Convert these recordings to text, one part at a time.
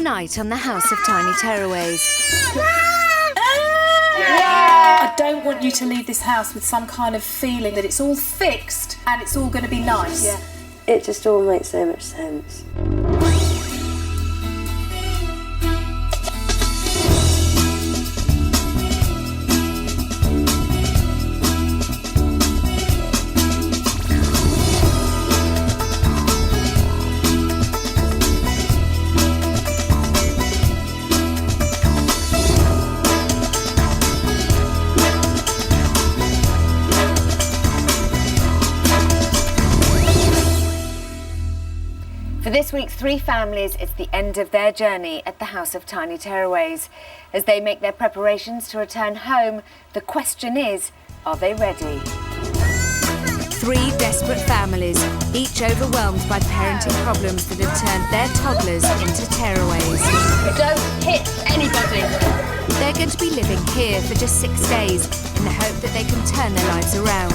Tonight on the House of Tiny Tearaways. I don't want you to leave this house with some kind of feeling that it's all fixed and it's all going to be nice. Yeah. It just all makes so much sense. For this week's three families, it's the end of their journey at the House of Tiny Tearaways. As they make their preparations to return home, the question is, are they ready? Three desperate families, each overwhelmed by parenting problems that have turned their toddlers into tearaways. Don't hit anybody. They're going to be living here for just 6 days in the hope that they can turn their lives around.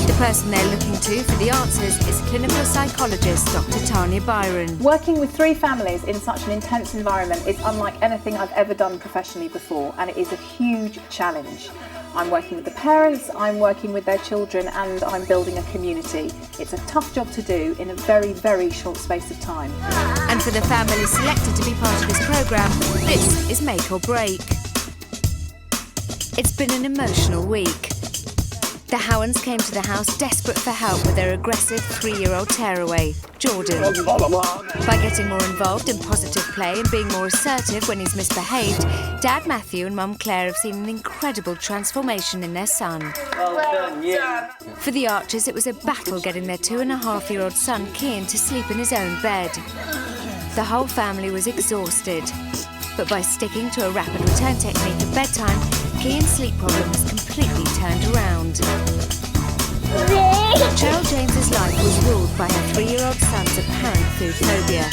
The person they're looking to for the answers is clinical psychologist Dr. Tanya Byron. Working with three families in such an intense environment is unlike anything I've ever done professionally before, and it is a huge challenge. I'm working with the parents, I'm working with their children, and I'm building a community. It's a tough job to do in a very, very short space of time. And for the families selected to be part of this programme, this is make or break. It's been an emotional week. The Howans came to the house desperate for help with their aggressive 3-year-old tearaway, Jordan. By getting more involved in positive play and being more assertive when he's misbehaved, Dad Matthew and Mum Claire have seen an incredible transformation in their son. Well done, yeah. For the Archers, it was a battle getting their 2.5-year-old son, Kian, to sleep in his own bed. The whole family was exhausted. But by sticking to a rapid return technique at bedtime, Kian's sleep problem has completely turned around. Cheryl James's life was ruled by her 3-year-old son's apparent food phobia.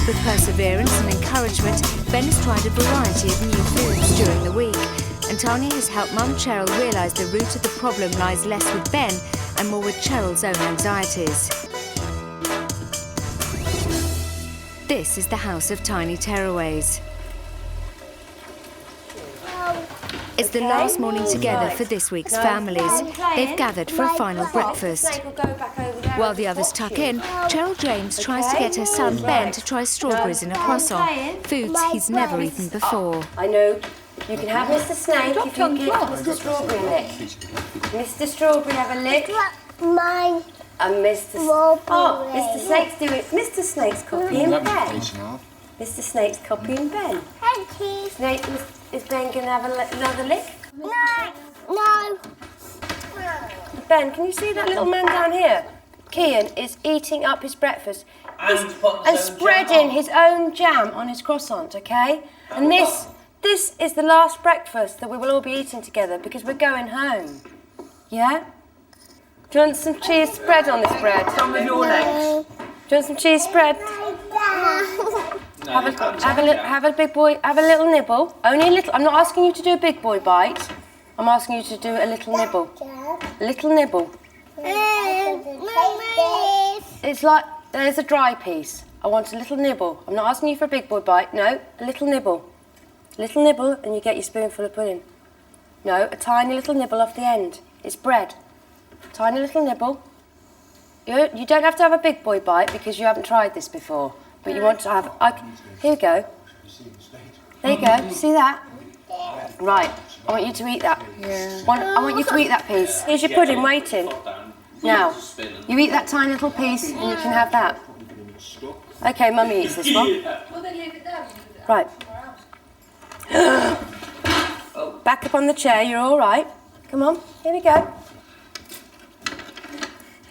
With perseverance and encouragement, Ben has tried a variety of new foods during the week, and Tanya has helped Mum Cheryl realise the root of the problem lies less with Ben and more with Cheryl's own anxieties. This is the House of Tiny Tearaways. It's the last morning together for this week's families. They've gathered for a final breakfast. While the others tuck in, Cheryl James tries to get her son Ben to try strawberries in a croissant, foods he's never eaten before. I know you can have Mr. Snake if you give Mr. Strawberry a lick. Mr. Strawberry, have a lick. Mine. And Mr. Oh, Mr. Snake's doing Mr. Snake's copying Ben. Mr. Snake's copying Ben. Thank you. Snake, is Ben going to have another lick? No. Ben, can you see that little man down here? Kian is eating up his breakfast and spreading his own jam on his croissant, okay? And this is the last breakfast that we will all be eating together because we're going home. Yeah? Do you want some cheese spread on this bread? Some with your legs. Do you want some cheese spread? Have a big boy, have a little nibble. Only a little. I'm not asking you to do a big boy bite. I'm asking you to do a little nibble. A little nibble. It's like, there's a dry piece. I want a little nibble. I'm not asking you for a big boy bite. No, a little nibble. A little nibble and you get your spoonful of pudding. No, a tiny little nibble off the end. It's bread. Tiny little nibble. You don't have to have a big boy bite because you haven't tried this before. But you want to have... here we go. There you go. See that? Right. I want you to eat that. Yeah. I want you to eat that piece. Here's your pudding waiting. Now, you eat that tiny little piece and you can have that. OK, Mummy eats this one. Right. Back up on the chair. You're all right. Come on. Here we go.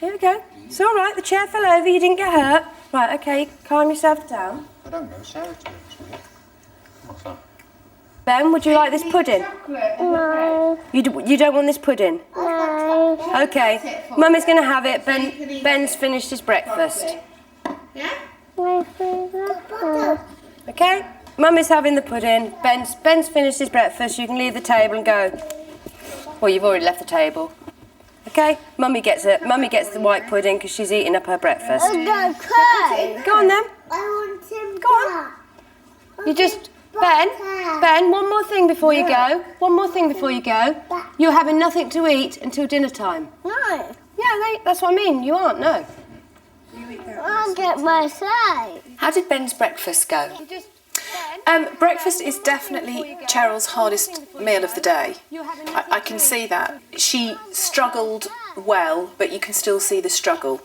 Here we go. It's all right. The chair fell over. You didn't get hurt. Right, OK, calm yourself down. I don't know, Sarah to me. What's that? Ben, would you like this pudding? No. You don't want this pudding? No. OK, Mummy's going to have it. Ben's finished his breakfast. Yeah? OK, Mummy's having the pudding. Ben's finished his breakfast. You can leave the table and go. Well, you've already left the table. OK, Mummy gets the white pudding because she's eating up her breakfast. Okay. Go on then. I want him Go on. You just... Ben, one more thing before you go. One more thing before you go. You're having nothing to eat until dinner time. No. Yeah, that's what I mean. You aren't, no. I'll get my say. How did Ben's breakfast go? Breakfast is definitely Cheryl's hardest meal of the day. I can see that. She struggled well, but you can still see the struggle.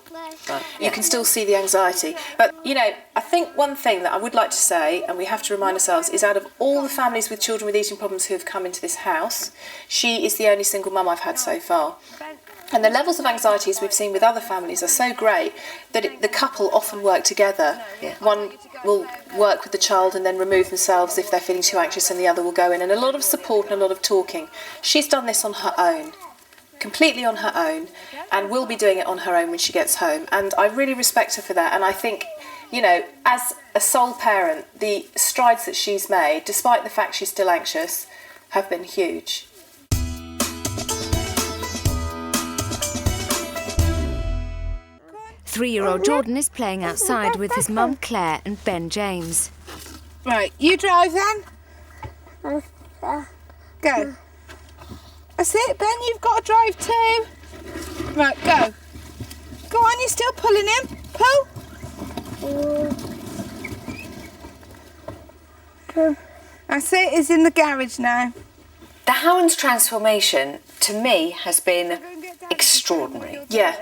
You can still see the anxiety. But, you know, I think one thing that I would like to say, and we have to remind ourselves, is out of all the families with children with eating problems who have come into this house, she is the only single mum I've had so far. And the levels of anxieties we've seen with other families are so great that the couple often work together. One will work with the child and then remove themselves if they're feeling too anxious, and the other will go in. And a lot of support and a lot of talking. She's done this on her own, completely on her own, and will be doing it on her own when she gets home. And I really respect her for that. And I think, you know, as a sole parent, the strides that she's made, despite the fact she's still anxious, have been huge. 3-year-old Jordan is playing outside with his mum Claire and Ben James. Right, you drive then. Go. That's it, Ben, you've got to drive too. Right, go. Go on, you're still pulling him. Pull. That's it, he's in the garage now. The Hound's transformation, to me, has been extraordinary. Yeah.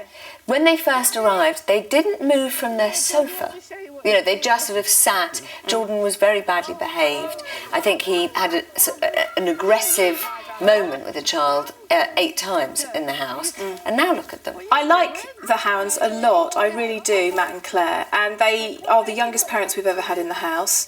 When they first arrived, they didn't move from their sofa. You know, they just sort of sat. Jordan was very badly behaved. I think he had an aggressive moment with the child 8 times in the house. And now look at them. I like the Hounds a lot, I really do, Matt and Claire, and they are the youngest parents we've ever had in the house.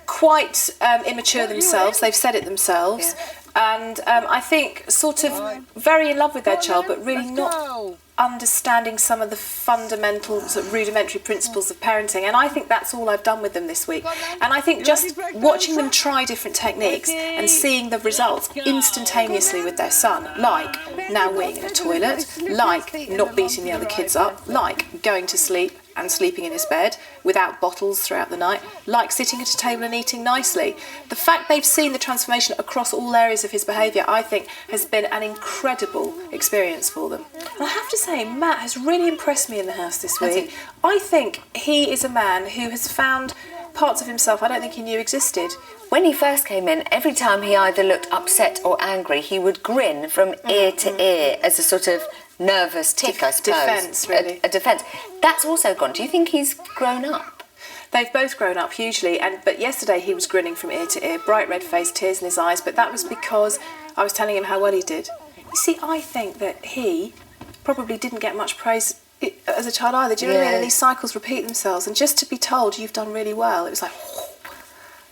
Quite immature themselves, they've said it themselves, and I think sort of very in love with their child, but really not understanding some of the fundamental sort of rudimentary principles of parenting, and I think that's all I've done with them this week. And I think just watching them try different techniques and seeing the results instantaneously with their son, like now weeing in a toilet, like not beating the other kids up, like going to sleep and sleeping in his bed without bottles throughout the night, like sitting at a table and eating nicely. The fact they've seen the transformation across all areas of his behaviour, I think, has been an incredible experience for them. And I have to say, Matt has really impressed me in the house this week. I think he is a man who has found parts of himself I don't think he knew existed. When he first came in, every time he either looked upset or angry, he would grin from ear to ear as a sort of nervous tick, I suppose. Defence, really. A defence. That's also gone. Do you think he's grown up? They've both grown up hugely, but yesterday he was grinning from ear to ear, bright red face, tears in his eyes, but that was because I was telling him how well he did. You see, I think that he probably didn't get much praise as a child either, do you know what I mean? And these cycles repeat themselves, and just to be told you've done really well, it was like, oh,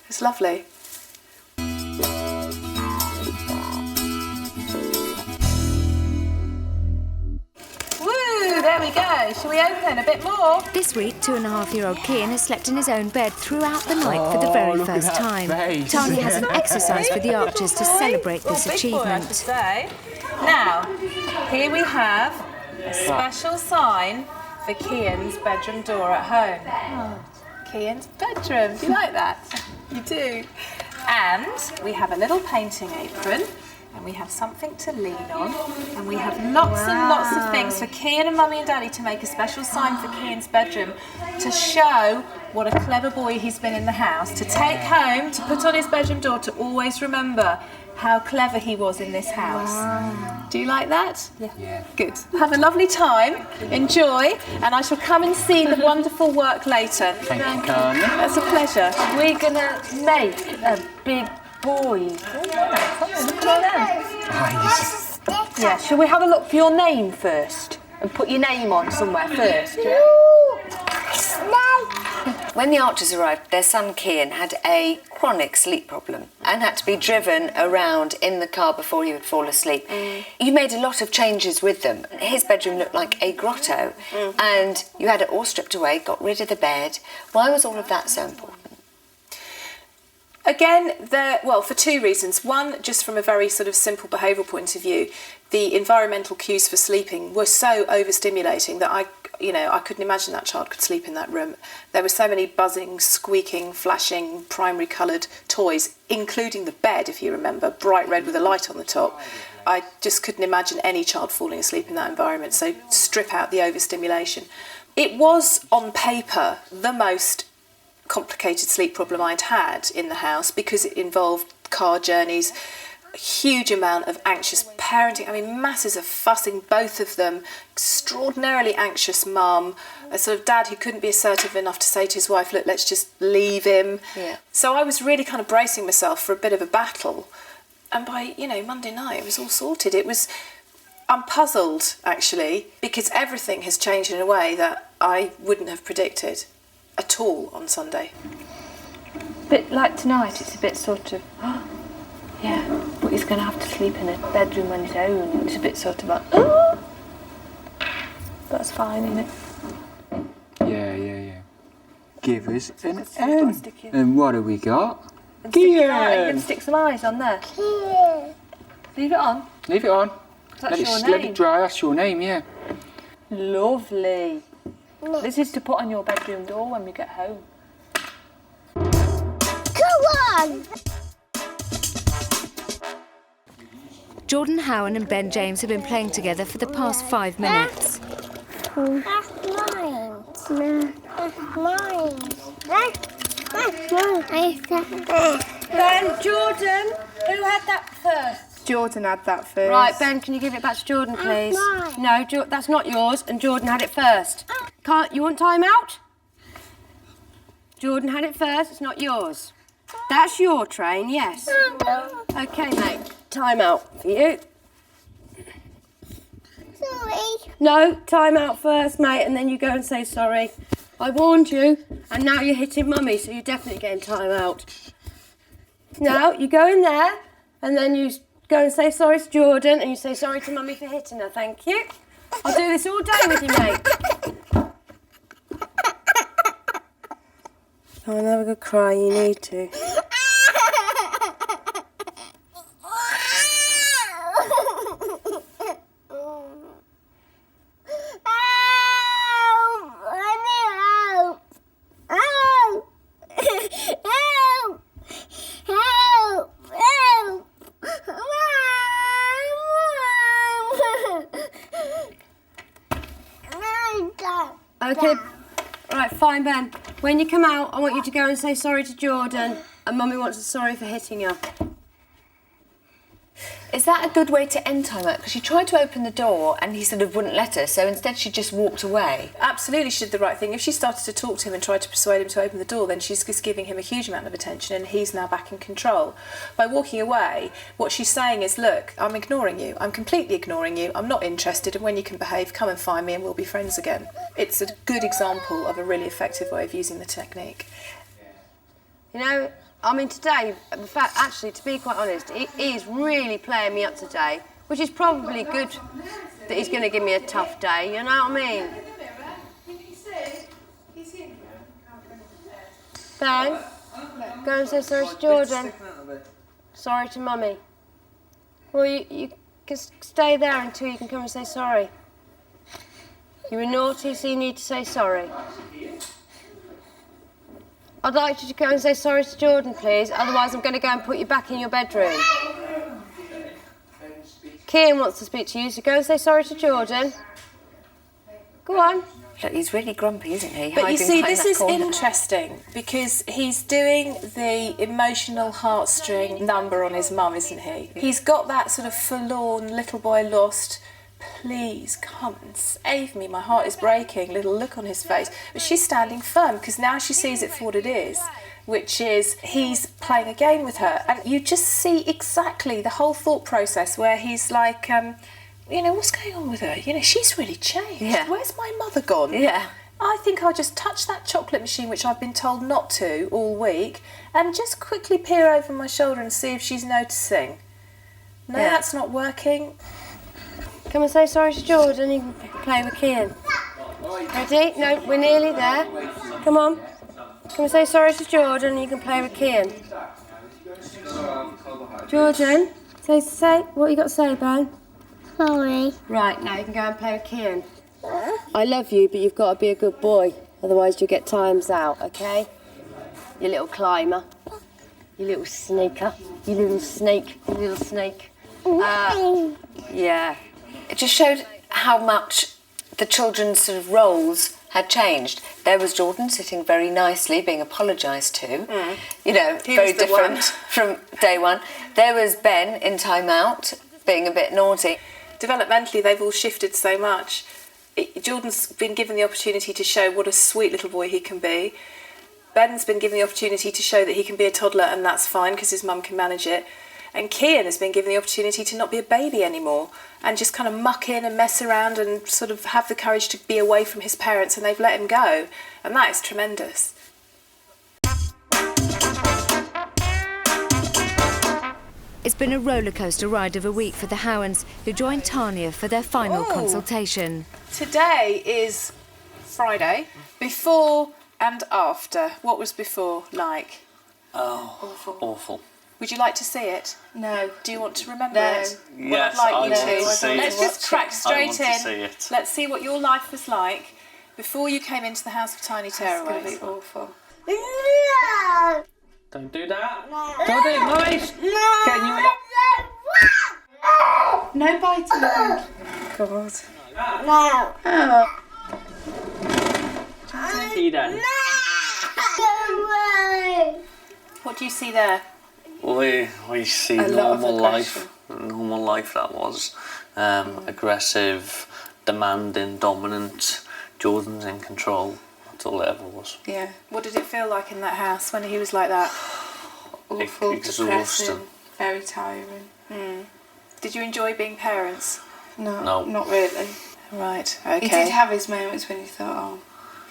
it's lovely. There we go. Shall we open a bit more? This week, 2.5-year-old Kian has slept in his own bed throughout the night for the very first time. Tanya has an exercise for the Archers to celebrate this achievement. Now, here we have a special sign for Kian's bedroom door at home. Kian's bedroom. Do you like that? You do. And we have a little painting apron. And we have something to lean on, and we have lots and lots of things for Kian and Mummy and Daddy to make a special sign for Kian's bedroom to show what a clever boy he's been in the house, to take home, to put on his bedroom door, to always remember how clever he was in this house. Wow. Do you like that? Yeah. Good. Have a lovely time, enjoy, and I shall come and see the wonderful work later. Thank you, Karen. That's a pleasure. We're going to make a big boy. Yeah, shall we have a look for your name first? And put your name on somewhere first? When the Archers arrived, their son Kian had a chronic sleep problem and had to be driven around in the car before he would fall asleep. You made a lot of changes with them. His bedroom looked like a grotto, and you had it all stripped away, got rid of the bed. Why was all of that so important? Again, for 2 reasons. One, just from a very sort of simple behavioural point of view, the environmental cues for sleeping were so overstimulating that I couldn't imagine that child could sleep in that room. There were so many buzzing, squeaking, flashing, primary coloured toys, including the bed, if you remember, bright red with a light on the top. I just couldn't imagine any child falling asleep in that environment, so strip out the overstimulation. It was, on paper, the most complicated sleep problem I'd had in the house because it involved car journeys, a huge amount of anxious parenting, masses of fussing, both of them, extraordinarily anxious mum, a sort of dad who couldn't be assertive enough to say to his wife, look, let's just leave him. Yeah. So I was really kind of bracing myself for a bit of a battle. And by, Monday night, it was all sorted. I'm puzzled, actually, because everything has changed in a way that I wouldn't have predicted at all on Sunday. Bit like tonight, it's a bit sort of, but he's going to have to sleep in a bedroom on his own. It's a bit sort of like, That's fine, isn't it? Yeah. Give us an M. And what have we got? You can stick some eyes on there. Leave it on. Leave it on. That's your name. Let it dry. That's your name, yeah. Lovely. This is to put on your bedroom door when we get home. Come on! Jordan Howan and Ben James have been playing together for the past 5 minutes. That's mine. That's mine. That's mine. Ben, Jordan, who had that first? Jordan had that first. Right, Ben, can you give it back to Jordan, please? That's mine. No, that's not yours, and Jordan had it first. You want time out? Jordan had it first, it's not yours. That's your train, yes. OK, mate, time out for you. Sorry. No, time out first, mate, and then you go and say sorry. I warned you, and now you're hitting Mummy, so you're definitely getting time out. Now, you go in there, and then you go and say sorry to Jordan, and you say sorry to Mummy for hitting her, thank you. I'll do this all day with you, mate. Oh, and have a good cry, you need to. Okay, right, fine, Ben. When you come out, I want you to go and say sorry to Jordan, and Mummy wants a sorry for hitting her. Is that a good way to end time out? Because she tried to open the door and he sort of wouldn't let her, so instead she just walked away. Absolutely, she did the right thing. If she started to talk to him and tried to persuade him to open the door, then she's just giving him a huge amount of attention and he's now back in control. By walking away, what she's saying is, look, I'm ignoring you. I'm completely ignoring you. I'm not interested, and when you can behave, come and find me and we'll be friends again. It's a good example of a really effective way of using the technique. You know, today, in fact, actually, to be quite honest, he is really playing me up today, which is probably good that he's going to give me a tough day, you know what I mean? Ben, go and say sorry to Jordan. Sorry to Mummy. Well, you can stay there until you can come and say sorry. You were naughty, so you need to say sorry. I'd like you to go and say sorry to Jordan, please. Otherwise, I'm going to go and put you back in your bedroom. Kian wants to speak to you, so go and say sorry to Jordan. Go on. Look, he's really grumpy, isn't he? But you see, this is interesting because he's doing the emotional heartstring number on his mum, isn't he? He's got that sort of forlorn, little boy lost, please come and save me, my heart is breaking, little look on his face. But she's standing firm because now she sees it for what it is, which is he's playing a game with her. And you just see exactly the whole thought process where he's like, what's going on with her? She's really changed. Yeah. Where's my mother gone? Yeah. I think I'll just touch that chocolate machine, which I've been told not to all week, and just quickly peer over my shoulder and see if she's noticing. No, that's not working. Come and say sorry to Jordan, you can play with Kian. Ready? No, we're nearly there. Come on. Come and say sorry to Jordan, you can play with Kian. Jordan, say what you got to say, Ben? Sorry. Right, now you can go and play with Kian. I love you, but you've got to be a good boy. Otherwise you'll get times out, okay? You little climber. You little sneaker. You little snake. You little snake. Yeah. It just showed how much the children's sort of roles had changed. There was Jordan sitting very nicely, being apologised to. You know, very different from day one. There was Ben in time out, being a bit naughty. Developmentally, they've all shifted so much. Jordan's been given the opportunity to show what a sweet little boy he can be. Ben's been given the opportunity to show that he can be a toddler, and that's fine because his mum can manage it. And Kian has been given the opportunity to not be a baby anymore and just kind of muck in and mess around and sort of have the courage to be away from his parents, and they've let him go. And that is tremendous. It's been a rollercoaster ride of a week for the Howans, who joined Tanya for their final consultation. Today is Friday. Before and after. What was before like? Oh, awful. Would you like to see it? No. Do you want to remember it? Yes, well, I'd like I you want to. to see Let's it. just crack straight I want to in. see it. Let's see what your life was like before you came into the house of Tiny Tearaways. It's going to be awful. No. Don't do that. Don't do it, Maurice. Can you? No biting. God. No. Oh. See then. What do you see there? We see A lot of normal aggression. life. Normal life that was. Aggressive, demanding, dominant. Jordan's in control. That's all it ever was. Yeah. What did it feel like in that house when he was like that? Awful, Exhausting. depressing, very tiring. Did you enjoy being parents? No, not really. Right, okay. He did have his moments when you thought, oh,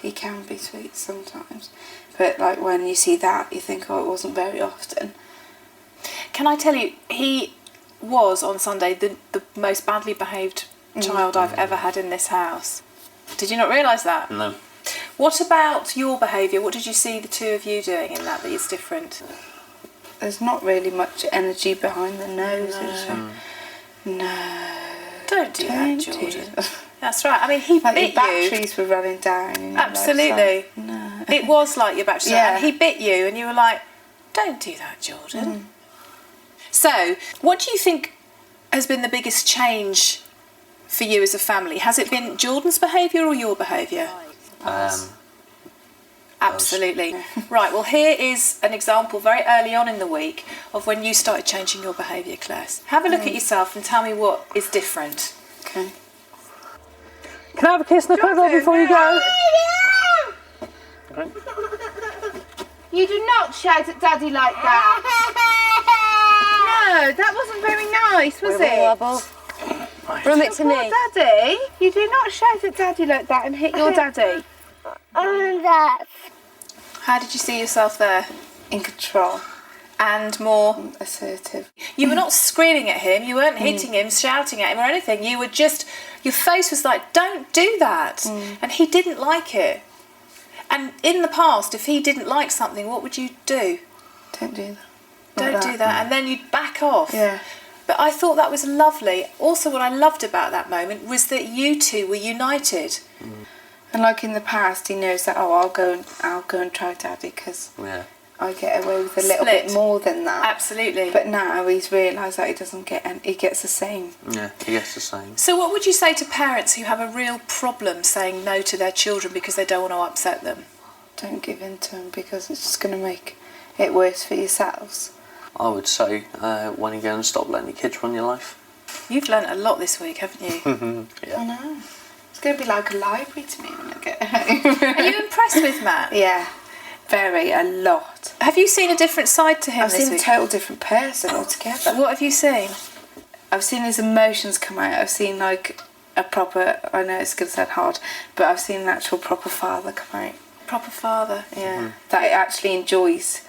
he can be sweet sometimes. But like when you see that, you think, oh, it wasn't very often. Can I tell you, he was on Sunday the most badly behaved child I've ever had in this house. Did you not realise that? No. What about your behaviour? What did you see the two of you doing in that is different? There's not really much energy behind the nose. No. Don't do that, Jordan. do that. That's right. I mean, he Like bit your batteries were running down. And you're Absolutely. Like, so, no. It was like your batteries. Yeah. And he bit you and you were like, don't do that, Jordan. So, what do you think has been the biggest change for you as a family? Has it been Jordan's behaviour or your behaviour? Absolutely. Right, well, here is an example very early on in the week of when you started changing your behaviour, Claire. Have a look at yourself and tell me what is different. Okay. Can I have a kiss and a cuddle before you go? Okay. You do not shout at Daddy like that. No, that wasn't very nice, was it? Wobble. From it to Poor me. Daddy. You do not shout at Daddy like that and hit your Daddy. How did you see yourself there? In control. And more Assertive. You were not screaming at him, you weren't hitting him, shouting at him or anything. You were just, your face was like, don't do that. And he didn't like it. And in the past, if he didn't like something, what would you do? Don't do that. Don't do that. And then you'd back off. Yeah. But I thought that was lovely. Also, what I loved about that moment was that you two were united. And like in the past, he knows that, oh, I'll go and try Daddy because I get away with a little bit more than that. Absolutely. But now he's realised that he doesn't get, and he gets the same. Yeah, he gets the same. So what would you say to parents who have a real problem saying no to their children because they don't want to upset them? Don't give in to them because it's just going to make it worse for yourselves. I would say, when you go and stop letting your kids run your life. You've learnt a lot this week, haven't you? I know. It's going to be like a library to me when I get home. Are you impressed with Matt? Yeah, a lot. Have you seen a different side to him I've this seen a week? total different person altogether. What have you seen? I've seen his emotions come out. I've seen like a proper, I know it's going to sound hard, but I've seen an actual proper father come out. Proper father. Yeah, that actually enjoys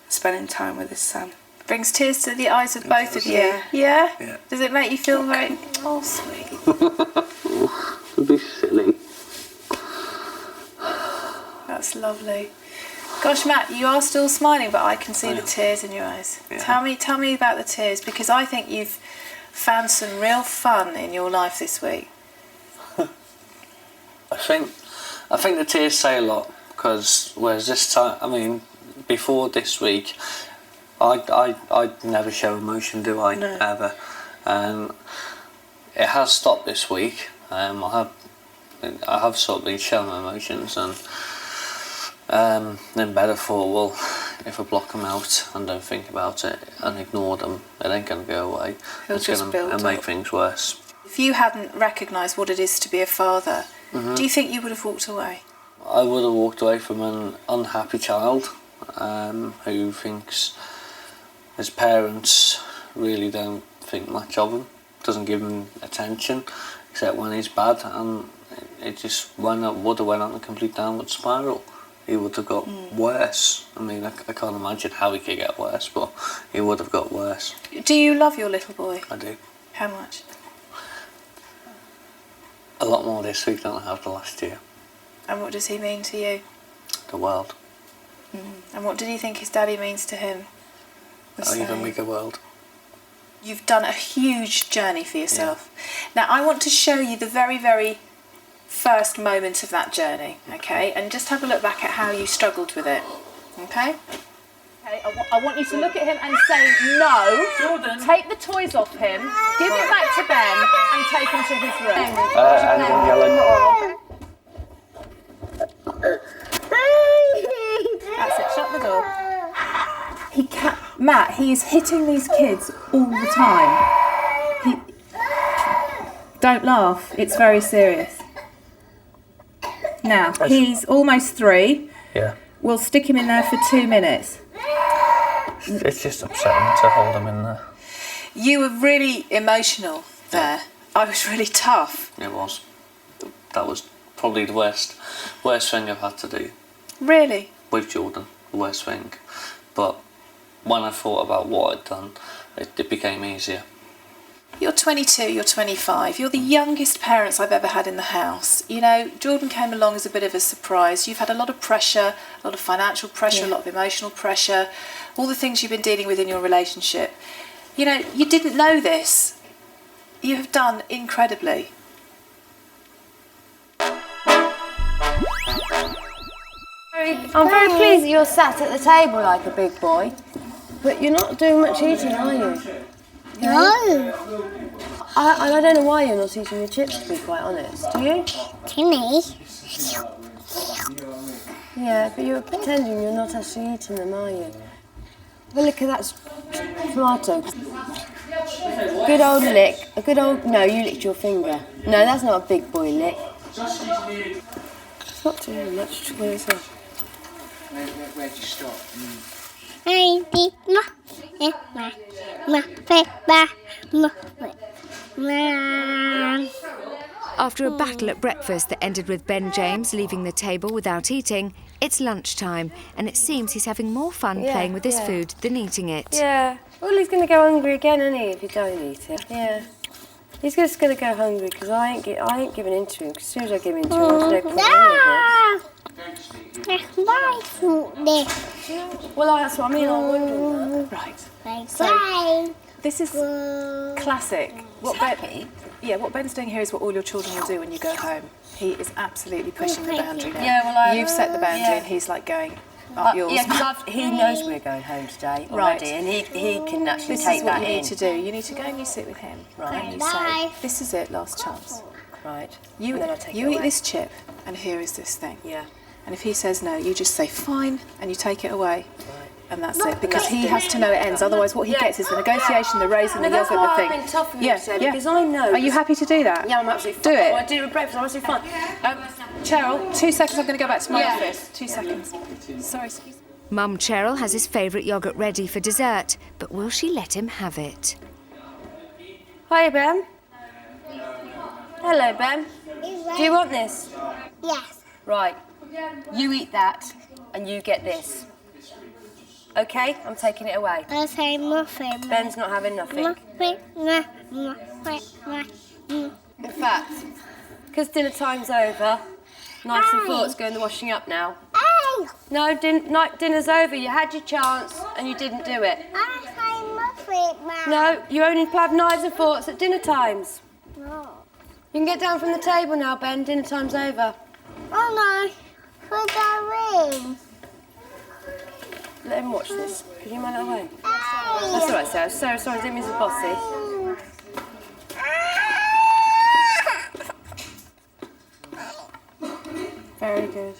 spending time with his son. Brings tears to the eyes of both of you. Yeah. Yeah? Does it make you feel very... Oh, sweet. It'd be silly. That's lovely. Gosh, Matt, you are still smiling, but I can see the tears in your eyes. Yeah. Tell me about the tears, because I think you've found some real fun in your life this week. I think the tears say a lot, because whereas this time, I mean, before this week, I never show emotion, do I? No. Ever. It has stopped this week. I have sort of been showing emotions, and then better thought, well, if I block them out and don't think about it and ignore them, it ain't going to go away. It's going to make things worse. If you hadn't recognised what it is to be a father, do you think you would have walked away? I would have walked away from an unhappy child who thinks his parents really don't think much of him, doesn't give him attention except when he's bad, and it just would have went on a complete downward spiral. He would have got worse. I mean, I can't imagine how he could get worse, but he would have got worse. Do you love your little boy? I do. How much? A lot more this week than I have the last year. And what does he mean to you? The world. And what did he think his daddy means to him? An even bigger world. You've done a huge journey for yourself. Now, I want to show you the very, very first moment of that journey, okay? And just have a look back at how you struggled with it, okay? Okay, I want you to look at him and say no. Jordan. Take the toys off him, give it back to Ben, and take him to his room. Anyone yelling? That's it, shut the door. Matt, he is hitting these kids all the time. Don't laugh, it's very serious. Now, he's almost 3. Yeah. We'll stick him in there for 2 minutes. It's just upsetting to hold him in there. You were really emotional there. I was really tough. It was. That was probably the worst thing I've had to do. Really? With Jordan, the worst thing. But when I thought about what I'd done, it became easier. You're 22, you're 25, you're the youngest parents I've ever had in the house. You know, Jordan came along as a bit of a surprise. You've had a lot of pressure, a lot of financial pressure, a lot of emotional pressure, all the things you've been dealing with in your relationship. You know, you didn't know this. You have done incredibly. I'm very pleased that you're sat at the table like a big boy, but you're not doing much eating, are you? No. I don't know why you're not eating your chips, to be quite honest. Do you? Timmy. Yeah, but you're pretending you're not actually eating them, are you? Well, look at that tomato. Good old lick. A good old... No, you licked your finger. No, that's not a big boy lick. It's not doing much. What is it? Where'd you stop? After a battle at breakfast that ended with Ben James leaving the table without eating, it's lunchtime, and it seems he's having more fun playing with his food than eating it. Yeah. Well, he's going to go hungry again, isn't he, if you don't eat it? Yeah. He's just going to go hungry because I ain't giving in to him. Because as soon as I give in to him, there's no point in any of this. Well, that's what I mean. I'm wondering that. Right. So, this is classic. What Ben's doing here is what all your children will do when you go home. He is absolutely pushing the boundary now. Yeah, well, You've set the boundary and he's like going up yours. Yeah, because he knows we're going home today already, and he can actually This take is what that you in. need to do. You need to go and you sit with him. Right. And you say, this is it, last chance. Right. You And then I take it eat away. this chip and here is this thing. Yeah. And if he says no, you just say fine and you take it away. And that's it, because he has to know it ends. Otherwise, what he gets is the negotiation, the raisin, the that's yogurt, why the thing. I've been tough with you today, because I know. Are you happy to do that? Yeah, I'm absolutely Do fine. it. I do with breakfast. I'm absolutely fine. Cheryl, 2 seconds. I'm going to go back to my office. 2 seconds. Sorry, excuse me. Mum Cheryl has his favourite yoghurt ready for dessert, but will she let him have it? Hi, Ben. Hello, Ben. Do you want this? Yes. Right. You eat that, and you get this. Okay? I'm taking it away. I say muffin. Ben's not having nothing. In fact, because dinner time's over, knives and forks go in the washing up now. Hey! No, dinner's over. You had your chance, and you didn't do it. I say muffin, Mum. No, you only have knives and forks at dinner times. No. You can get down from the table now, Ben. Dinner time's over. Oh no, for the ring. Let him watch this. Can you mind it away? That's all right, Sarah. Sarah, sorry, I didn't mean to be bossy. Very good.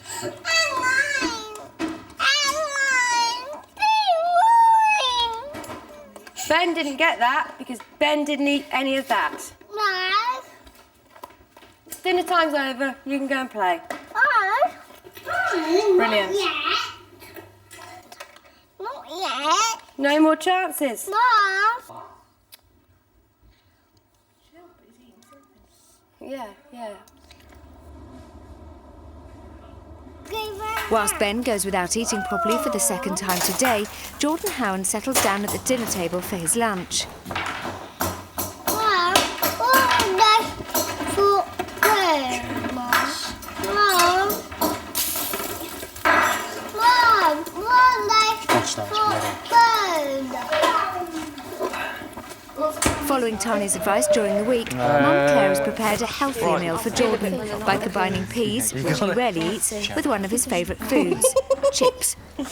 Ben didn't get that because Ben didn't eat any of that. No. Dinner time's over. You can go and play. No. Brilliant. Not yet. No more chances. No. Yeah. Whilst Ben goes without eating properly for the second time today, Jordan Howan settles down at the dinner table for his lunch. Following Tani's advice during the week, Mum Claire has prepared a healthier meal for Jordan by combining peas, which he rarely eats, with one of his favourite foods, chips. You're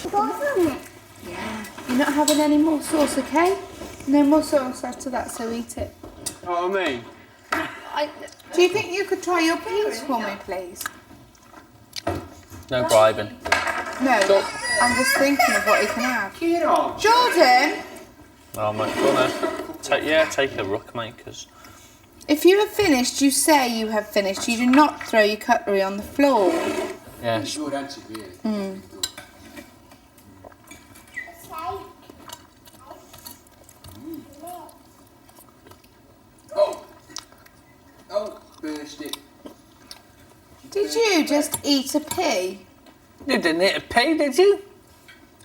not having any more sauce, okay? No more sauce after that, so eat it. Oh, me? Do you think you could try your peas for me, please? No bribing. No, I'm just thinking of what you can have. Jordan! Oh, mate, go on then. Take a rook, mate, because... If you have finished, you say you have finished. You do not throw your cutlery on the floor. Yes. Oh, burst it. Did you just eat a pea? You didn't eat a pea, did you?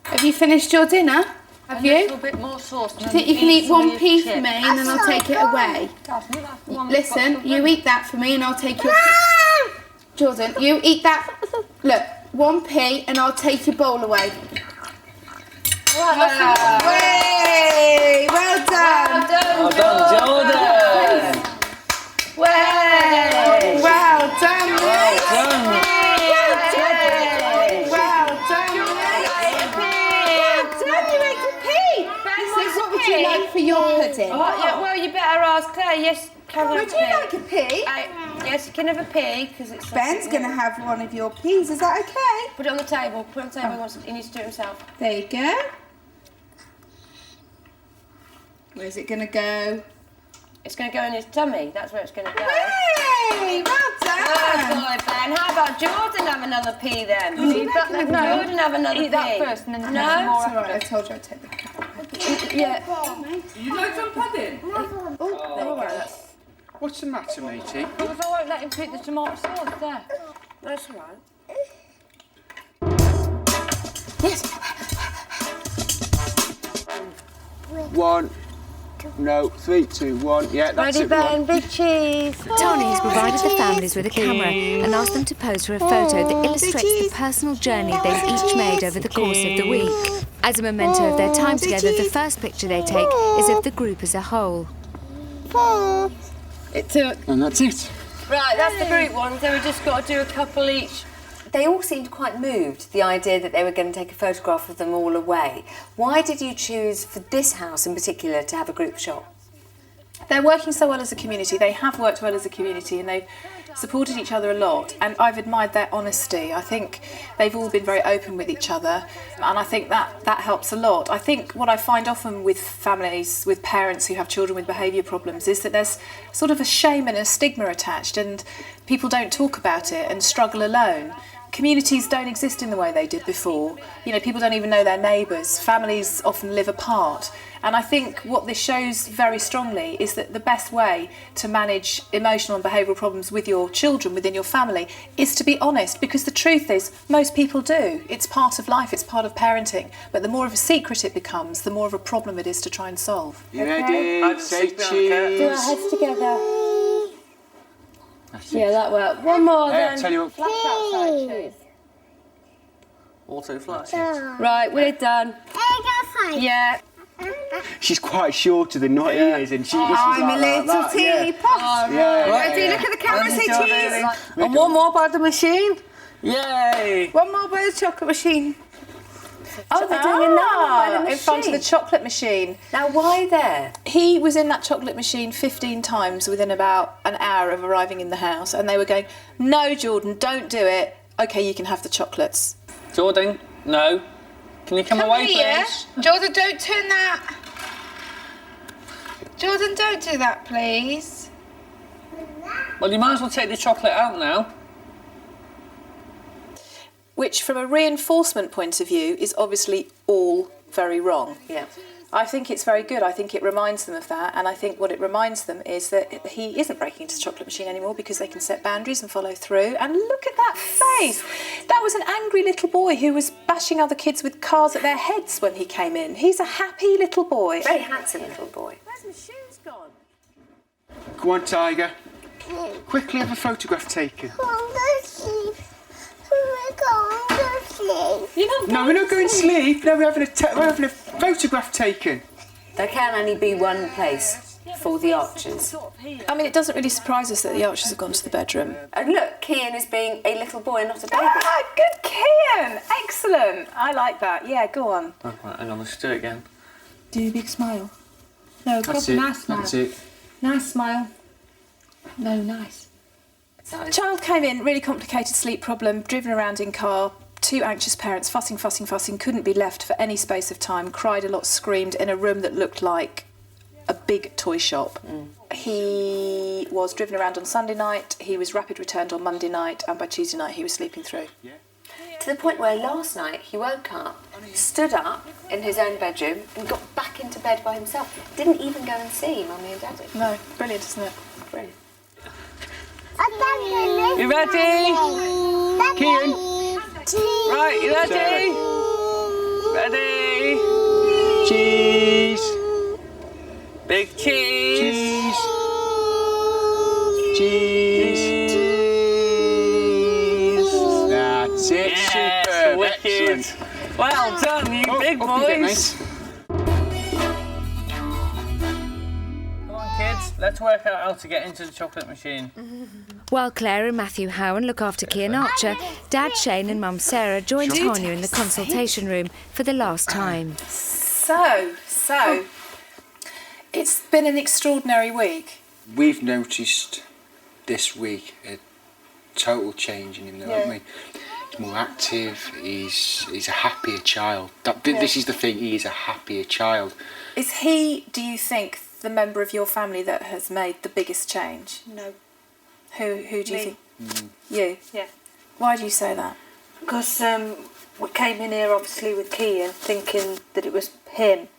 Have you finished your dinner? Have you? A little bit more sauce. Do you think you can eat one pea for me and then I'll take it away? Listen, you eat that for me and I'll take your... Jordan, you eat that. Look, one pea and I'll take your bowl away. Way! Well done! Well done, Jordan! Way! Well done, mate! Well done! What would you like for your pudding? Well, you better ask Claire. Yes, can Would you like a pea? Yes, you can have a pea because it's. Ben's going to have one of your peas. Is that okay? Put it on the table. Put it on the table. He needs to do it himself. There you go. Where's it going to go? It's going to go in his tummy. That's where it's going to go. Hey, well done. Good boy, Ben. How about Jordan have another pea then? Jordan have another pea. Eat that first and then No. more. It's all right. I told you I'd take the cat. Yeah. You like some pudding? Oh, What's the matter, matey? Because I won't let him pick the tomato sauce there. That's all right. yes. 1, no, 3, 2, 1. Yeah, that's Ready, it. Ben? Big cheese. Tani has provided the families with a camera and asked them to pose for a photo that illustrates the personal journey they've each made over the course of the week. As a memento of their time together, the first picture they take is of the group as a whole. And that's it. Right, that's the group one. So we just got to do a couple each. They all seemed quite moved, the idea that they were going to take a photograph of them all away. Why did you choose, for this house in particular, to have a group shot? They're working so well as a community. They have worked well as a community and they've supported each other a lot, and I've admired their honesty. I think they've all been very open with each other, and I think that helps a lot. I think what I find often with families, with parents who have children with behaviour problems, is that there's sort of a shame and a stigma attached, and people don't talk about it and struggle alone. Communities don't exist in the way they did before. You know, people don't even know their neighbours. Families often live apart. And I think what this shows very strongly is that the best way to manage emotional and behavioural problems with your children, within your family, is to be honest, because the truth is, most people do. It's part of life, it's part of parenting. But the more of a secret it becomes, the more of a problem it is to try and solve. You ready? Say cheese. Do our heads together. Yeah, that worked. One more then. Tell you what. Flash outside, please. Auto flash. Right, we're done. Yeah. She's quite shorter than not is, and she's I'm like a little that, teapot. Yeah. Ready? Look at the camera, say cheese. And one more by the machine. Yay! One more by the chocolate machine. Oh, they're doing another one by the machine. In front of the chocolate machine. Now, why there? He was in that chocolate machine 15 times within about an hour of arriving in the house, and they were going, "No, Jordan, don't do it. Okay, you can have the chocolates." Jordan, no. Can you come away, here. please? Jordan, don't turn that. Jordan, don't do that, please. Well, you might as well take the chocolate out now. Which, from a reinforcement point of view, is obviously all very wrong. Yeah. I think it's very good. I think it reminds them of that, and I think what it reminds them is that he isn't breaking into the chocolate machine anymore because they can set boundaries and follow through. And look at that face. That was an angry little boy who was bashing other kids with cars at their heads when he came in. He's a happy little boy. Very handsome little boy. Where's my shoes gone? Go on, Tiger. Quickly have a photograph taken. Go to sleep. We're going to sleep. No, we're not going to sleep. No, we're having a photograph taken. There can only be one place for the Archers. I mean, it doesn't really surprise us that the Archers have gone to the bedroom. And look, Kian is being a little boy, not a baby. Ah, good Kian! Excellent. I like that. Yeah, go on. Oh, right, hang on, let's do it again. Do a big smile. No, That's it. nice smile. That's it. Nice smile. No, nice. The child came in, really complicated sleep problem, driven around in car, 2 anxious parents, fussing, couldn't be left for any space of time, cried a lot, screamed in a room that looked like a big toy shop. He was driven around on Sunday night, he was rapid returned on Monday night, and by Tuesday night he was sleeping through. To the point where last night he woke up, stood up in his own bedroom and got back into bed by himself. Didn't even go and see Mummy and Daddy. No, brilliant, isn't it? Brilliant. You ready? Kian. Right, you ready? Ready? Cheese. Big cheese. Cheese. That's it. Yes, Superb. wicked. Excellent. Well done, you big up you get, boys. Come on, kids. Let's work out how to get into the chocolate machine. While Claire and Matthew Howan look after Kian Archer, Dad Shane and Mum Sarah join Tanya in the consultation room for the last time. So, it's been an extraordinary week. We've noticed this week a total change in him, haven't we? He's more active. He's a happier child. This is the thing. He is a happier child. Is he, do you think, the member of your family that has made the biggest change? No. Who do you Me. think? You? Yeah. Why do you say that? Because we came in here obviously with Kian thinking that it was him,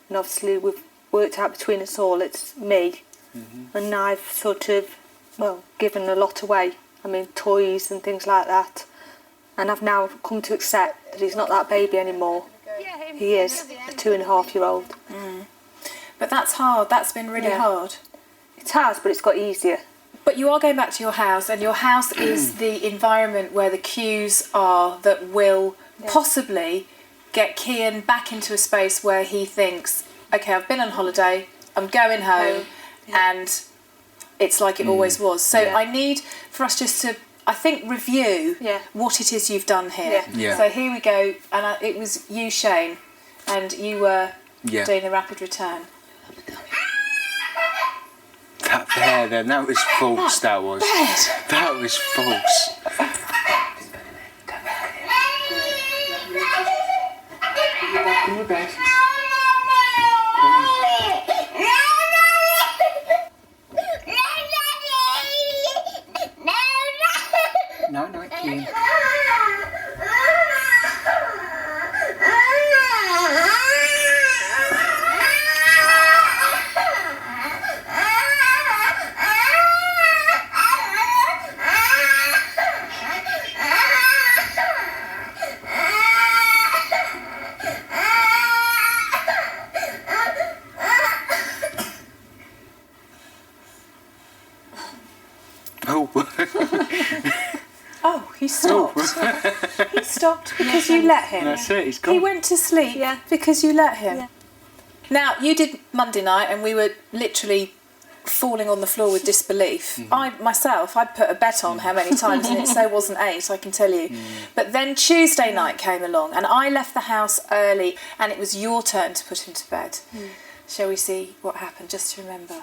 and obviously we've worked out between us all it's me, and I've sort of, given a lot away. I mean, toys and things like that, and I've now come to accept that he's not that baby anymore. He is a 2.5-year-old. But that's hard. That's been really hard. It has, but it's got easier. But you are going back to your house, and your house is the environment where the cues are that will possibly get Kian back into a space where he thinks, okay, I've been on holiday, I'm going home, and it's like it always was. So I need for us just to, I think, review what it is you've done here. Yeah. So here we go, and it was you, Shane, and you were doing the rapid return. That there, then, that was false. That was. That was false. No, it came. Oh, he stopped. He stopped because you let him. That's it, he's gone. He went to sleep because you let him. Now, you did Monday night, and we were literally falling on the floor with disbelief. I'd put a bet on how many times, and it so wasn't 8, I can tell you. But then Tuesday night came along, and I left the house early, and it was your turn to put him to bed. Shall we see what happened, just to remember?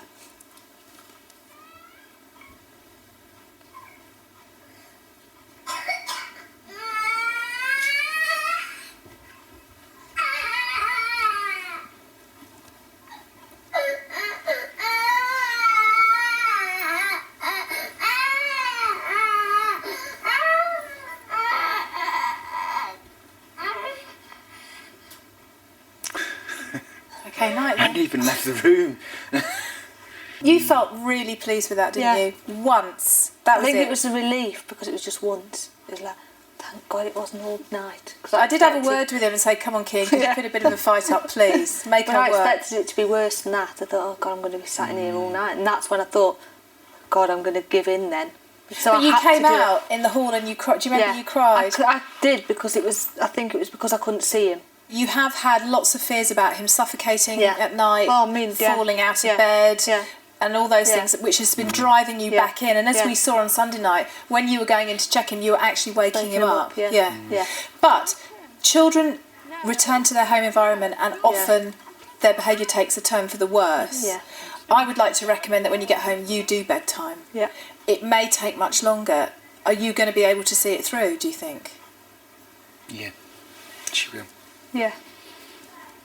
Okay, night then. I hadn't even left the room. You felt really pleased with that, didn't you? Once. That was I think it. it was a relief because it was just once. It was like, thank God it wasn't all night. I did have a word with him and say, come on, Kean, can you put a bit of a fight up, please? Make her I work. expected it to be worse than that. I thought, oh God, I'm going to be sat in here all night. And that's when I thought, God, I'm going to give in then. So but you came out in the hall and you cried. Do you remember you cried? I did, because I think it was because I couldn't see him. You have had lots of fears about him suffocating at night, falling out of bed, and all those things, which has been driving you back in. And as we saw on Sunday night, when you were going in to check him, you were actually waking him up. But children return to their home environment, and often their behaviour takes a turn for the worse. I would like to recommend that when you get home, you do bedtime. It may take much longer. Are you going to be able to see it through, do you think? Yeah, she will. Yeah.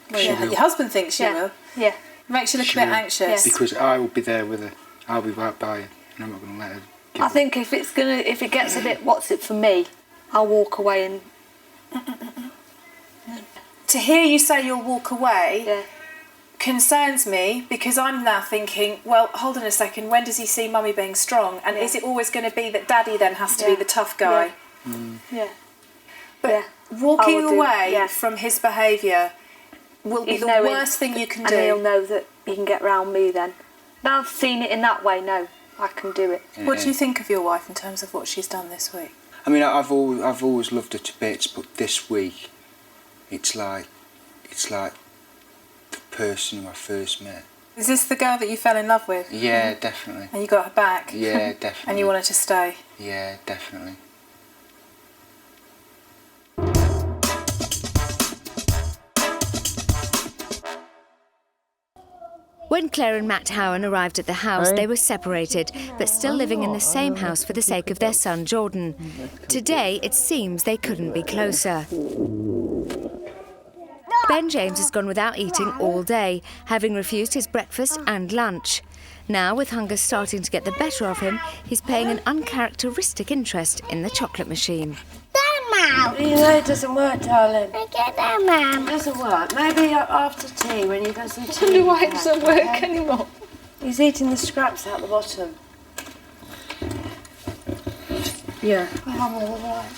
Well, your husband thinks she will. Yeah. Makes you look a bit anxious. Because I will be there with her. I'll be right by her, and I'm not going to let her. I think if it gets a bit, what's it for me, I'll walk away and. To hear you say you'll walk away concerns me, because I'm now thinking, well, hold on a second, when does he see Mummy being strong? And is it always going to be that Daddy then has to be the tough guy? But walking away from his behaviour will be the worst thing you can do. And he'll know that you can get round me then. Now I've seen it in that way, no, I can do it. What do you think of your wife in terms of what she's done this week? I mean, I've always loved her to bits, but this week, it's like the person who I first met. Is this the girl that you fell in love with? Yeah, definitely. And you got her back? Yeah, definitely. And you wanted to stay? Yeah, definitely. When Claire and Matt Howan arrived at the house, they were separated, but still living in the same house for the sake of their son, Jordan. Today, it seems they couldn't be closer. Ben James has gone without eating all day, having refused his breakfast and lunch. Now, with hunger starting to get the better of him, he's paying an uncharacteristic interest in the chocolate machine. You know it doesn't work, darling. I get that, Mum. It doesn't work. Maybe after tea, when you've got some tea. I wonder why it doesn't work anymore. He's eating the scraps out the bottom. Yeah. Oh, I'm all right.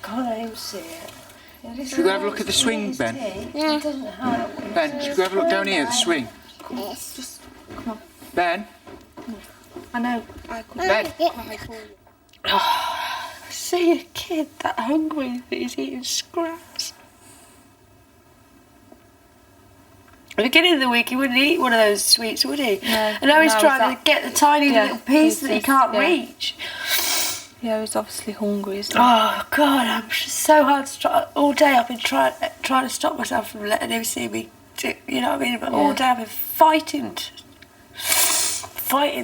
Can't even see it. Should we go have a look at the swing, Ben? Yeah. It doesn't hurt. Ben, should we go have a look down here at the swing? Yes. Just come on. Ben? I know. Ben? See a kid that hungry that he's eating scraps. At the beginning of the week, he wouldn't eat one of those sweets, would he? No. And now he's trying to get the tiny little piece that he can't reach. Yeah, he's obviously hungry, isn't he? Oh God, I'm so hard to try. All day I've been trying to stop myself from letting him see me. You know what I mean? But all day I've been fighting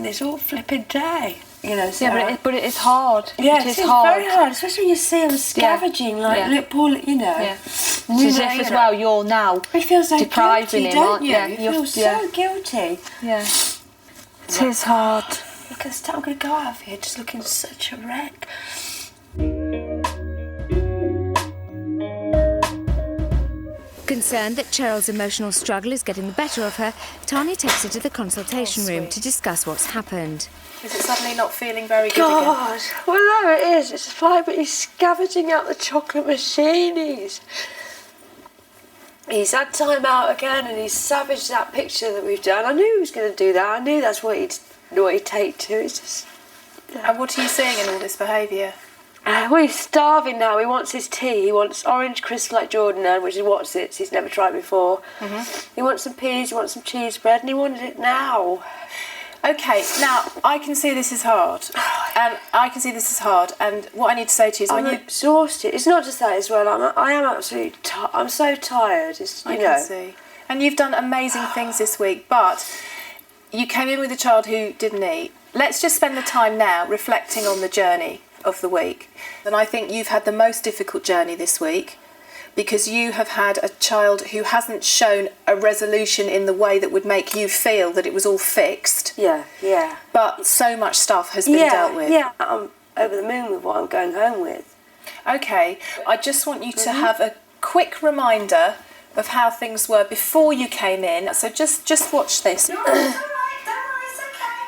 this all flipping day. You know, so but it is hard. Yeah, it is it's hard. very hard, especially when you see him scavenging, like poor, you know. Yeah. It's as if as well you're now it feels so depriving guilty, him, don't aren't you? you? You feel so guilty. Yeah. It is hard. Look at I'm going to go out of here just looking such a wreck. Concerned that Cheryl's emotional struggle is getting the better of her, Tanya takes her to the consultation room to discuss what's happened. Is it suddenly not feeling very good again? God, well there it is. It's fine, but he's scavenging out the chocolate machine. He's had time out again, and he's savaged that picture that we've done. I knew he was going to do that. I knew that's what he'd take to. It's just. And what are you seeing in all this behaviour? Well, he's starving now. He wants his tea. He wants orange crisp like Jordan had, which is what's it. He's never tried before. He wants some peas. He wants some cheese bread, and he wanted it now. Okay, now I can see this is hard. And what I need to say to you is I'm exhausted. It's not just that as well. I am absolutely I'm so tired. I can see. And you've done amazing things this week, but you came in with a child who didn't eat. Let's just spend the time now reflecting on the journey of the week. And I think you've had the most difficult journey this week because you have had a child who hasn't shown a resolution in the way that would make you feel that it was all fixed. Yeah. But so much stuff has been dealt with. Yeah, I'm over the moon with what I'm going home with. Okay, I just want you to have a quick reminder of how things were before you came in. So just watch this. No, it's all right, don't worry, it's okay.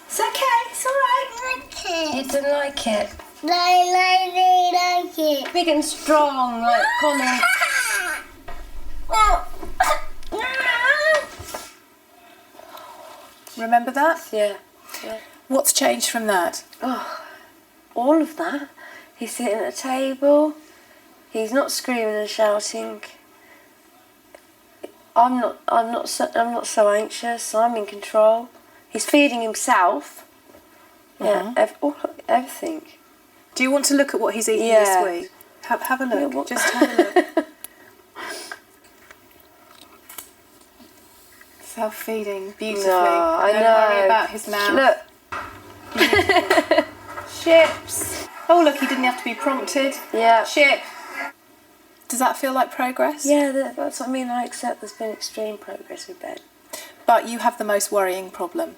It's okay, it's all right. You didn't like it? I like it. Big and strong, like Colin. Remember that? Yeah. What's changed from that? Oh, all of that. He's sitting at a table. He's not screaming and shouting. I'm not so anxious. I'm in control. He's feeding himself. Yeah, everything. Do you want to look at what he's eating this week? Have a look. Yeah, just have a look. Self-feeding beautifully. No, I Don't know. worry about his mouth. Look. Chips. Oh, look, he didn't have to be prompted. Yeah. Chip. Does that feel like progress? Yeah, that's what I mean. I accept there's been extreme progress with Ben. But you have the most worrying problem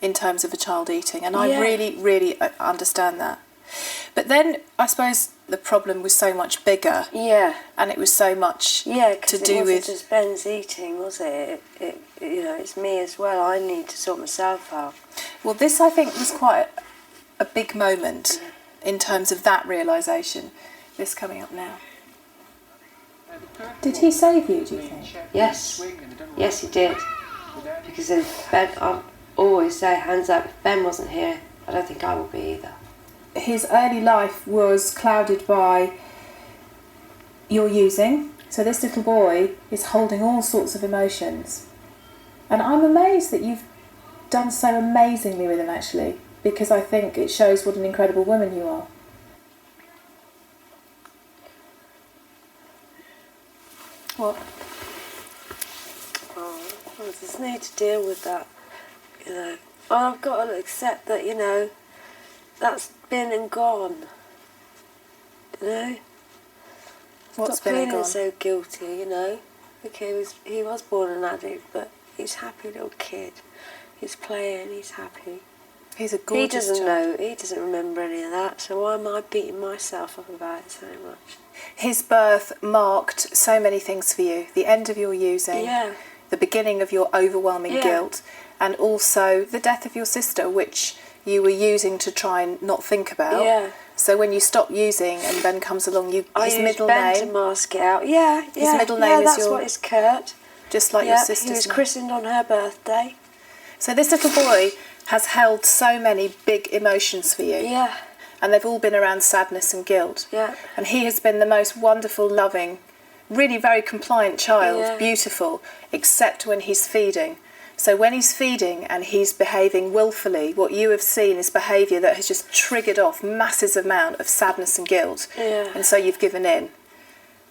in terms of a child eating, and I really understand that. But then I suppose the problem was so much bigger. Yeah. And it was so much to do it wasn't with just Ben's eating, was it? It's me as well. I need to sort myself out. Well, this I think was quite a big moment in terms of that realisation. This coming up now. Did he save you, do you think? Yes. Yes, he did. Because if Ben, I always say, hands up, if Ben wasn't here, I don't think I would be either. His early life was clouded by your using. So this little boy is holding all sorts of emotions. And I'm amazed that you've done so amazingly with him, actually, because I think it shows what an incredible woman you are. What? Oh, I just need to deal with that, I've got to accept that, that's been and gone. What's Stop been and feeling gone? so guilty, Okay, he was born an addict, but he's a happy little kid. He's playing, he's happy. He's a gorgeous He doesn't child. know, he doesn't remember any of that, so why am I beating myself up about it so much? His birth marked so many things for you. The end of your using, the beginning of your overwhelming guilt, and also the death of your sister, which you were using to try and not think about. Yeah. So when you stop using and Ben comes along, his middle Ben name. to mask it out. Yeah. His middle name is that's your. what is Kurt. Just like your sister's He was name. christened on her birthday. So this little boy has held so many big emotions for you. Yeah. And they've all been around sadness and guilt. Yeah. And he has been the most wonderful, loving, really very compliant child, beautiful, except when he's feeding. So when he's feeding and he's behaving willfully, what you have seen is behaviour that has just triggered off massive amount of sadness and guilt. Yeah. And so you've given in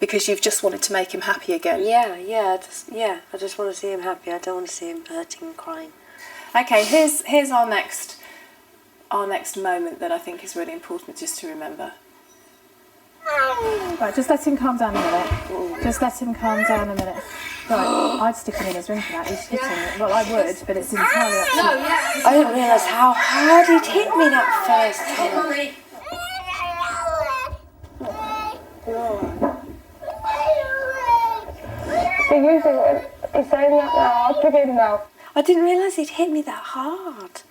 because you've just wanted to make him happy again. I just want to see him happy. I don't want to see him hurting and crying. Okay, here's our next moment that I think is really important just to remember. Right, just let him calm down a minute. Just let him calm down a minute. Right, I'd stick him in his room for that. He's hitting it. Well, I would, but it's entirely up to you. I didn't realise how hard he'd hit me that first time. He's saying that now. I'll give him now. I didn't realise he'd hit me that hard.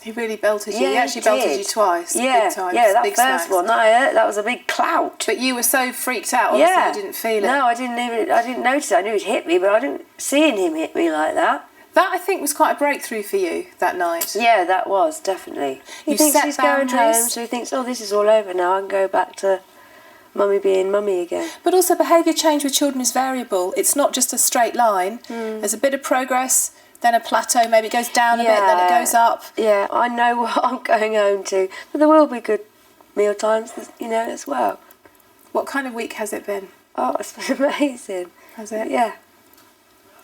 He really belted you. Yeah, he actually belted you twice. Yeah, big times, that big first smacks. one, that was a big clout. But you were so freaked out, obviously you didn't feel it. No, I didn't notice it. I knew he'd hit me, but I didn't see him hit me like that. That, I think, was quite a breakthrough for you that night. Yeah, that was, definitely. He thinks set he's going boundaries. home, so he thinks, this is all over now, I can go back to mummy being mummy again. But also behaviour change with children is variable. It's not just a straight line. There's a bit of progress, then a plateau, maybe it goes down a bit, then it goes up. Yeah, I know what I'm going home to, but there will be good meal times, as well. What kind of week has it been? Oh, it's been amazing. Has it? Yeah.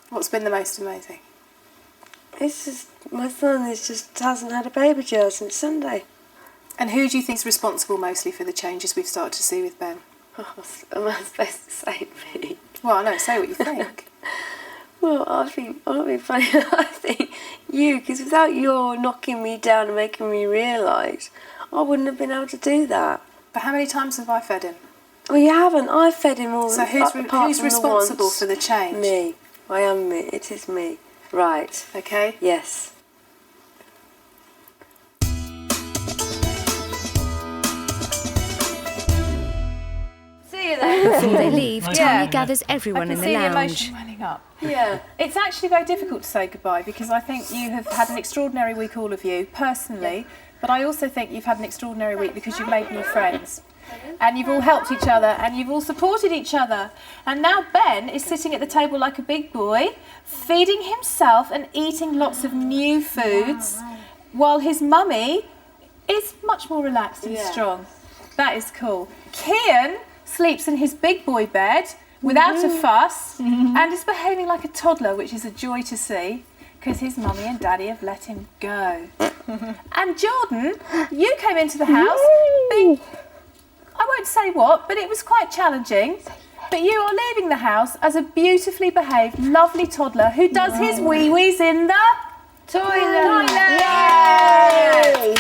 What's been the most amazing? It's just, my son hasn't had a baby jar since Sunday. And who do you think is responsible mostly for the changes we've started to see with Ben? Oh, am I supposed to say me? Well, no, say what you think. Well, I think you, because without your knocking me down and making me realise, I wouldn't have been able to do that. But how many times have I fed him? Well, you haven't. I fed him all. So who's responsible for the change? Me. I am me. It is me. Right. Okay. Yes. See you then. Before they leave, Tanya gathers everyone in the lounge. I can see the emotion welling up. Yeah. It's actually very difficult to say goodbye because I think you have had an extraordinary week, all of you, personally, but I also think you've had an extraordinary week because you've made new friends. And you've all helped each other and you've all supported each other. And now Ben is sitting at the table like a big boy, feeding himself and eating lots of new foods, while his mummy is much more relaxed and strong. That is cool. Kian sleeps in his big boy bed without a fuss and is behaving like a toddler, which is a joy to see because his mummy and daddy have let him go. And Jordan, you came into the house being... I won't say what, but it was quite challenging. But you are leaving the house as a beautifully behaved, lovely toddler who does his wee-wees in the toilet. Yay!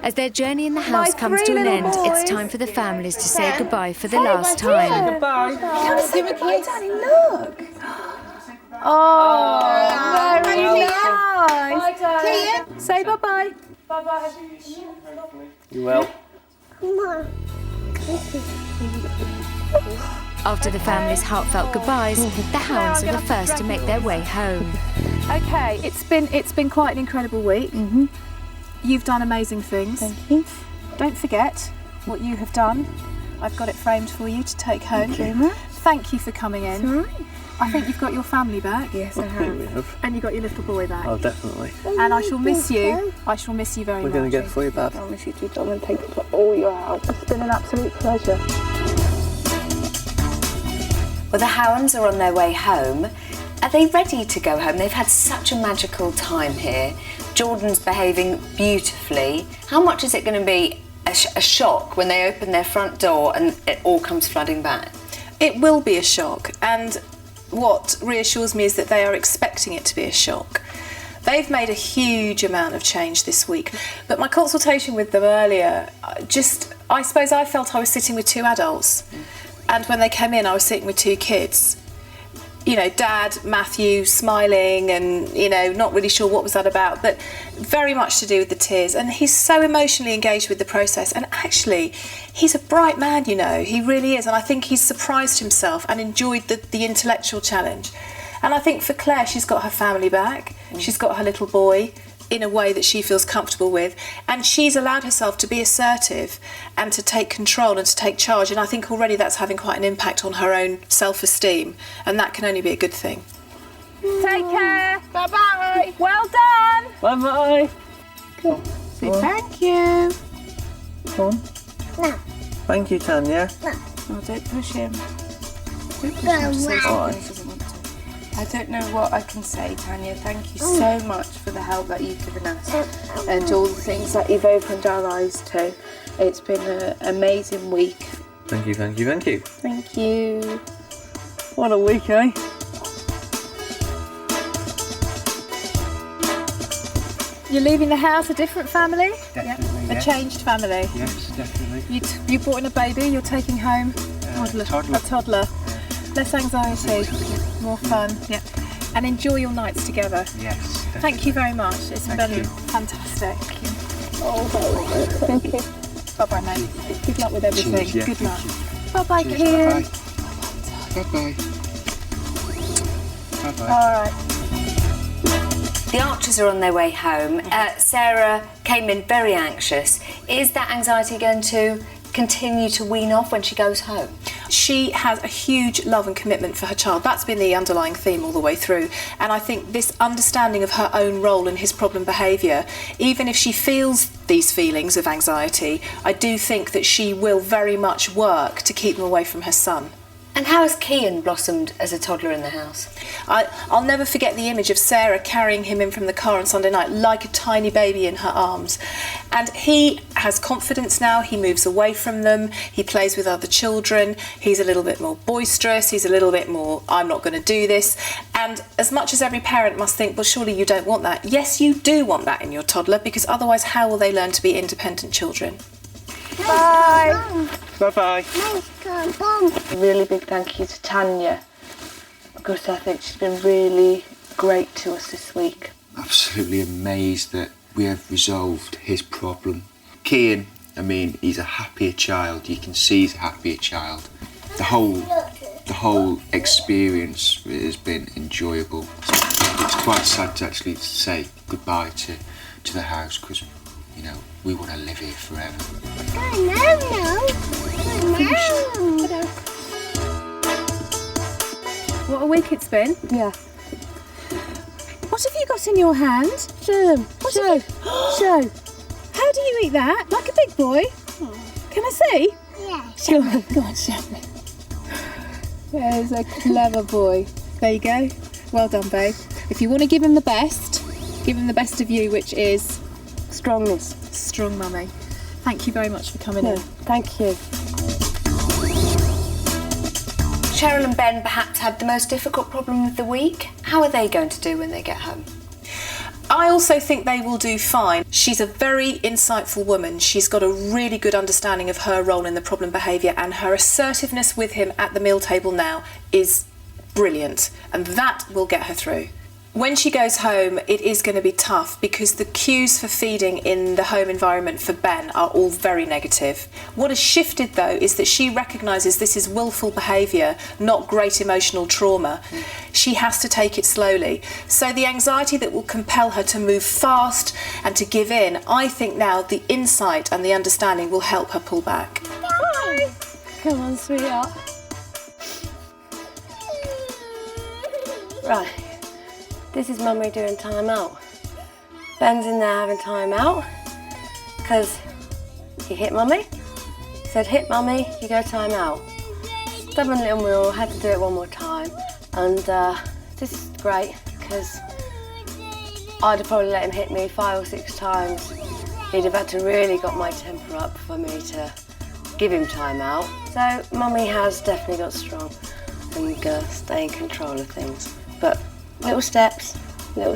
As their journey in the house comes to an end, it's time for the families to say goodbye for the last time. Goodbye. Come and see my kids. Daddy, look. Oh, very nice. Bye, Dad. Say bye-bye. Bye-bye. You will? After the family's heartfelt goodbyes, the hounds are the first to make their way home. Okay, it's been quite an incredible week. You've done amazing things. Thank you. Don't forget what you have done. I've got it framed for you to take home. Thank you for coming in. All right. I think you've got your family back. Yes, I I think we have. And you got your little boy back. Oh, definitely. And I shall miss you. I shall miss you very We're much. going to get for you, Dad. I miss you too, Dom, and thank you for all your help. It's been an absolute pleasure. Well, the hounds are on their way home. Are they ready to go home? They've had such a magical time here. Jordan's behaving beautifully. How much is it going to be a shock when they open their front door and it all comes flooding back? It will be a shock, and what reassures me is that they are expecting it to be a shock. They've made a huge amount of change this week, but my consultation with them earlier, I suppose I felt I was sitting with two adults, and when they came in I was sitting with two kids. You know, Dad, Matthew, smiling and, not really sure what was that about, but very much to do with the tears. And he's so emotionally engaged with the process. And actually, he's a bright man, he really is. And I think he's surprised himself and enjoyed the intellectual challenge. And I think for Claire, she's got her family back. She's got her little boy in a way that she feels comfortable with. And she's allowed herself to be assertive and to take control and to take charge. And I think already that's having quite an impact on her own self-esteem. And that can only be a good thing. Take care. Bye-bye. Well done. Bye-bye. Say thank you. Come on. No. Thank you, Tanya. Oh, don't push him. Don't push Go him to say away. something he doesn't want to. I don't know what I can say, Tanya. Thank you so much for the help that you've given us and all the things that you've opened our eyes to. It's been an amazing week. Thank you, thank you, thank you. Thank you. What a week, eh? You're leaving the house a different family? Definitely, A yes. changed family? Yes, definitely. You brought in a baby, you're taking home Toddler. a toddler. Less anxiety, more fun. Yeah. And enjoy your nights together. Yes, definitely. Thank you very much. It's been fantastic. Thank you. Bye-bye, mate. Good luck with everything. Cheers, yeah, Good thank luck. Bye-bye, Cheers, Kian. Bye-bye. Bye-bye. All right. The Archers are on their way home. Sarah came in very anxious. Is that anxiety going to continue to wean off when she goes home? she has a huge love and commitment for her child. That's been the underlying theme all the way through. And I think this understanding of her own role in his problem behaviour, even if she feels these feelings of anxiety, I do think that she will very much work to keep them away from her son. And how has Kian blossomed as a toddler in the house? I'll never forget the image of Sarah carrying him in from the car on Sunday night like a tiny baby in her arms. And he has confidence now, he moves away from them, he plays with other children, he's a little bit more boisterous, he's a little bit more, I'm not going to do this. And as much as every parent must think, well, surely you don't want that. Yes, you do want that in your toddler, because otherwise how will they learn to be independent children? Bye. Bye-bye. A really big thank you to Tanya, because I think she's been really great to us this week. Absolutely amazed that we have resolved his problem. Kian, I mean, he's a happier child. You can see he's a happier child. The whole experience has been enjoyable. It's quite sad to actually say goodbye to the house, because, you know, we want to live here forever. What a week it's been. Yeah. What have you got in your hand? Show. Show. How do you eat that? Like a big boy? Can I see? Yeah. Show me. Go on, show me. There's a clever boy. There you go. Well done, babe. If you want to give him the best of you, which is Strongness. strong mummy. Thank you very much for coming in. Thank you. Cheryl and Ben perhaps had the most difficult problem of the week. How are they going to do when they get home? I also think they will do fine. She's a very insightful woman. She's got a really good understanding of her role in the problem behaviour, and her assertiveness with him at the meal table now is brilliant, and that will get her through. When she goes home, it is going to be tough, because the cues for feeding in the home environment for Ben are all very negative. What has shifted, though, is that she recognises this is willful behaviour, not great emotional trauma. She has to take it slowly. So the anxiety that will compel her to move fast and to give in, I think now the insight and the understanding will help her pull back. Bye. Come on, sweetheart. Right. This is Mummy doing time out. Ben's in there having time out because he hit Mummy. Said, hit Mummy, you go time out. Stubborn little mule, had to do it one more time. And this is great because I'd have probably let him hit me 5 or 6 times. He'd have had to really got my temper up for me to give him time out. So Mummy has definitely got strong and stay in control of things. But little steps. We'll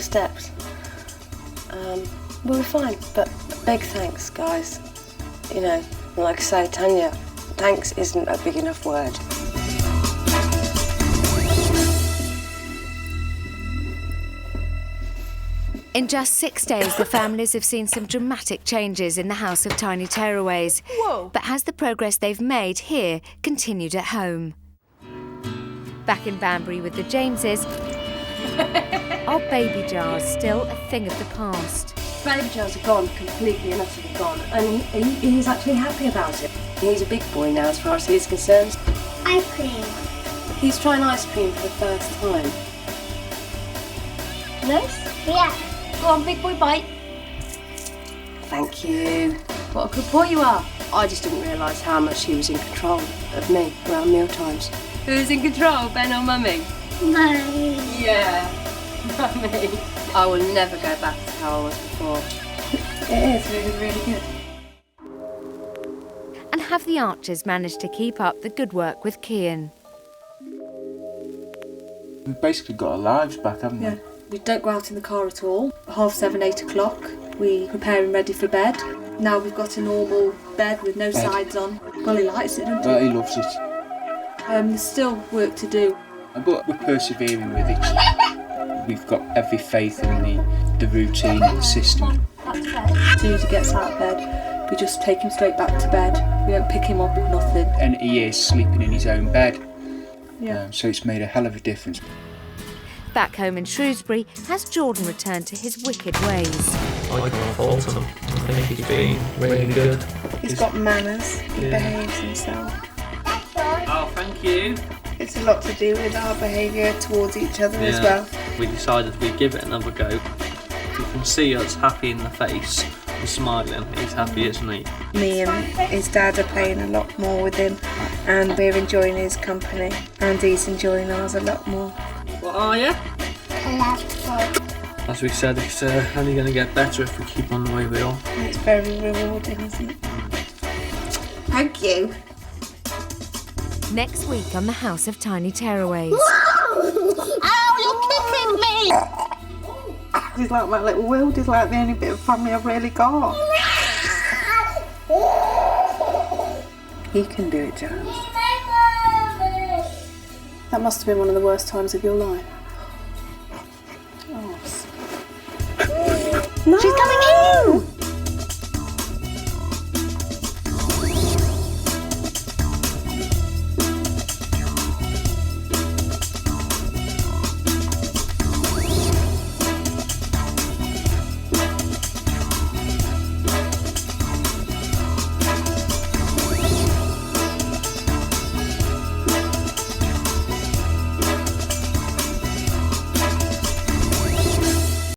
be fine, but big thanks, guys. You know, like I say, Tanya, thanks isn't a big enough word. In just 6 days, the families have seen some dramatic changes in the house of Tiny Tearaways. Whoa. But has the progress they've made here continued at home? Back in Banbury with the Jameses, are baby jars still a thing of the past? Baby jars are gone, completely and utterly gone, and he's actually happy about it. He's a big boy now as far as he's concerned. Ice cream. He's trying ice cream for the first time. Nice? Yeah. Go on, big boy, bite. Thank you. What a good boy you are. I just didn't realise how much he was in control of me around meal times. Who's in control, Ben or Mummy? Mommy. Yeah, Mummy. I will never go back to how I was before. It is really, really good. And have the Archers managed to keep up the good work with Kian? We've basically got our lives back, haven't we? Yeah. We don't go out in the car at all. 7:30, 8 o'clock, we prepare him ready for bed. Now we've got a normal bed with no sides on. Well, he likes it, doesn't he? He loves it. There's still work to do. But we're persevering with it. We've got every faith in the routine and the system. As soon as he gets out of bed, we just take him straight back to bed. We don't pick him up or nothing. And he is sleeping in his own bed. Yeah. So it's made a hell of a difference. Back home in Shrewsbury, has Jordan returned to his wicked ways? I can't fault him. I think he's been really good. He's got manners. He behaves himself. Oh, thank you. It's a lot to do with our behaviour towards each other as well. We decided we'd give it another go. You can see us happy in the face. He's smiling. He's happy, isn't he? Me and his dad are playing a lot more with him, and we're enjoying his company, and he's enjoying ours a lot more. What are you? Collectible. As we said, it's only going to get better if we keep on the way we are. It's very rewarding, isn't it? Thank you. Next week on the House of Tiny Tearaways. Ow, you're kicking me! He's like my little world. He's like the only bit of family I've really got. He can do it, Giles. That must have been one of the worst times of your life.